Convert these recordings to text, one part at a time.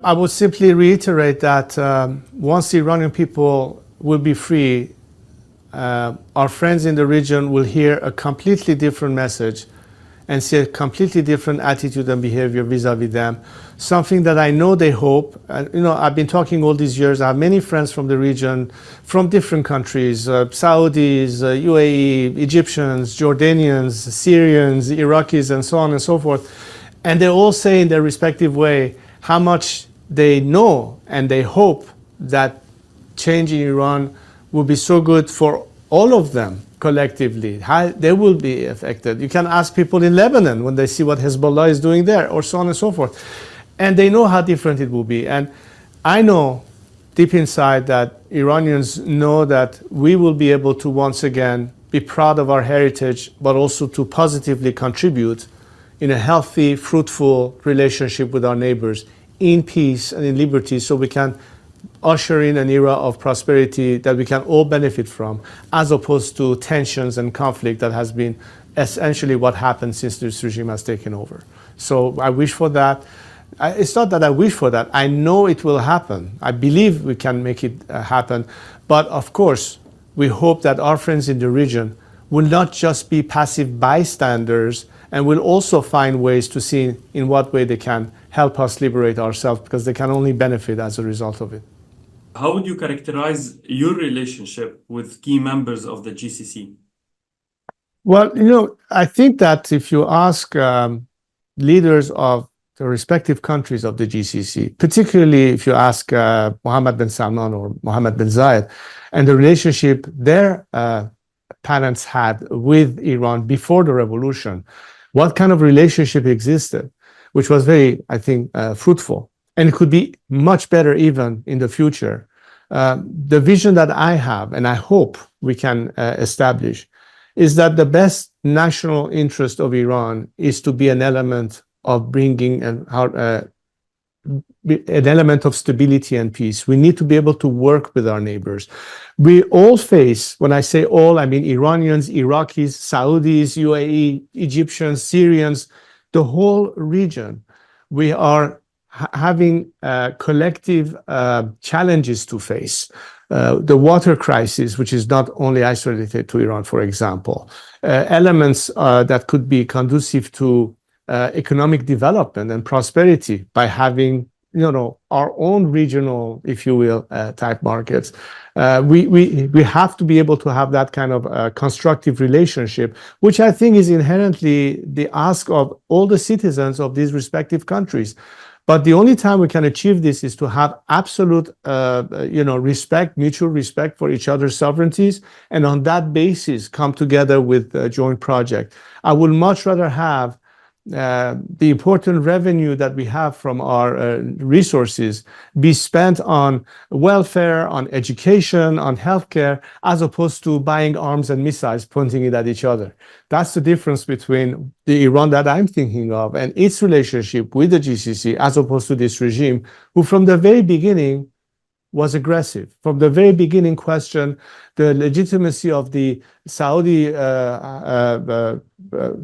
I would simply reiterate that once the Iranian people will be free, our friends in the region will hear a completely different message and see a completely different attitude and behavior vis-a-vis them. Something that I know they hope. I've been talking all these years. I have many friends from the region, from different countries, Saudis, UAE, Egyptians, Jordanians, Syrians, Iraqis, and so on and so forth. And they all say in their respective way how much they know and they hope that change in Iran will be so good for all of them collectively. How they will be affected. You can ask people in Lebanon when they see what Hezbollah is doing there, or so on and so forth. And they know how different it will be. And I know deep inside that Iranians know that we will be able to once again be proud of our heritage, but also to positively contribute in a healthy, fruitful relationship with our neighbors in peace and in liberty, so we can usher in an era of prosperity that we can all benefit from, as opposed to tensions and conflict that has been essentially what happened since this regime has taken over. So I wish for that. It's not that I wish for that. I know it will happen. I believe we can make it happen. But of course, we hope that our friends in the region will not just be passive bystanders, and will also find ways to see in what way they can help us liberate ourselves, because they can only benefit as a result of it. How would you characterize your relationship with key members of the GCC? Well, I think that if you ask leaders of the respective countries of the GCC, particularly if you ask Mohammed bin Salman or Mohammed bin Zayed, and the relationship their parents had with Iran before the revolution, what kind of relationship existed, which was very, I think, fruitful. And it could be much better even in the future. The vision that I have, and I hope we can establish, is that the best national interest of Iran is to be an element of bringing an element of stability and peace. We need to be able to work with our neighbors. We all face, when I say all, I mean Iranians, Iraqis, Saudis, UAE, Egyptians, Syrians, the whole region. We are having collective challenges to face. The water crisis, which is not only isolated to Iran, for example. Elements that could be conducive to economic development and prosperity by having, our own regional, if you will, type markets. We have to be able to have that kind of constructive relationship, which I think is inherently the ask of all the citizens of these respective countries. But the only time we can achieve this is to have absolute, respect, mutual respect for each other's sovereignties, and on that basis come together with a joint project. I would much rather have the important revenue that we have from our resources be spent on welfare, on education, on healthcare, as opposed to buying arms and missiles, pointing it at each other. That's the difference between the Iran that I'm thinking of and its relationship with the GCC, as opposed to this regime, who from the very beginning was aggressive. From the very beginning questioned the legitimacy of the Saudi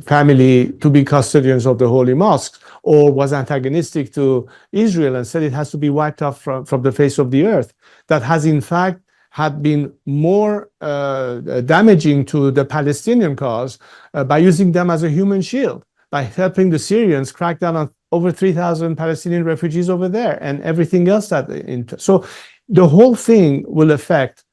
family to be custodians of the holy mosques, or was antagonistic to Israel and said it has to be wiped off from the face of the earth. That has in fact had been more damaging to the Palestinian cause by using them as a human shield, by helping the Syrians crack down on over 3,000 Palestinian refugees over there and everything else so the whole thing will affect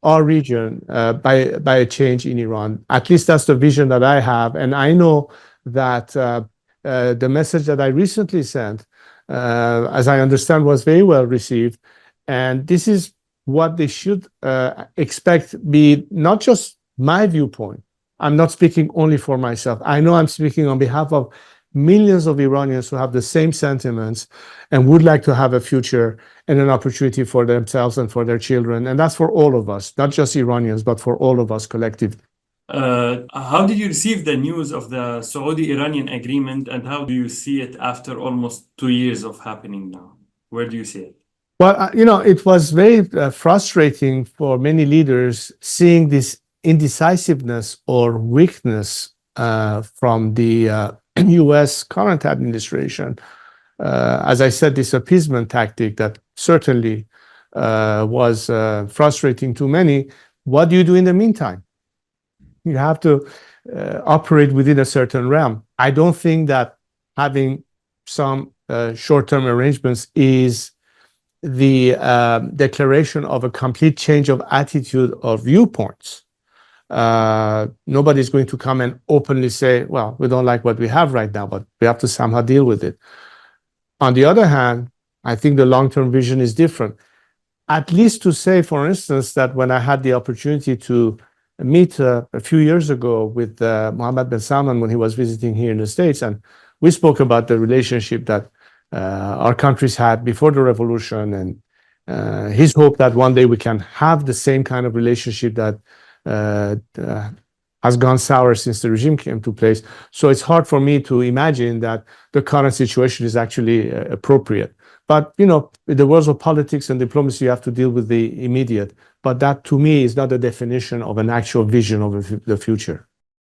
our region by a change in Iran. At least that's the vision that I have. And I know that the message that I recently sent, as I understand, was very well received. And this is what they should expect be not just my viewpoint. I'm not speaking only for myself. I know I'm speaking on behalf of millions of Iranians who have the same sentiments and would like to have a future and an opportunity for themselves and for their children. And that's for all of us, not just Iranians, but for all of us collectively. How did you receive the news of the Saudi-Iranian agreement, and how do you see it after almost 2 years of happening now? Where do you see it? Well, it was very frustrating for many leaders seeing this indecisiveness or weakness from the U.S. current administration. as I said, this appeasement tactic that certainly was frustrating to many. What do you do in the meantime? You have to operate within a certain realm. I don't think that having some short-term arrangements is the declaration of a complete change of attitude or viewpoints. Nobody's going to come and openly say, well, we don't like what we have right now, but we have to somehow deal with it. On the other hand, I think the long-term vision is different. At least to say, for instance, that when I had the opportunity to meet a few years ago with Mohammed bin Salman when he was visiting here in the States, and we spoke about the relationship that our countries had before the revolution, and his hope that one day we can have the same kind of relationship that has gone sour since the regime came to place. So it's hard for me to imagine that the current situation is actually appropriate. But, you know, in the world of politics and diplomacy, you have to deal with the immediate. But that, to me, is not a definition of an actual vision of the future.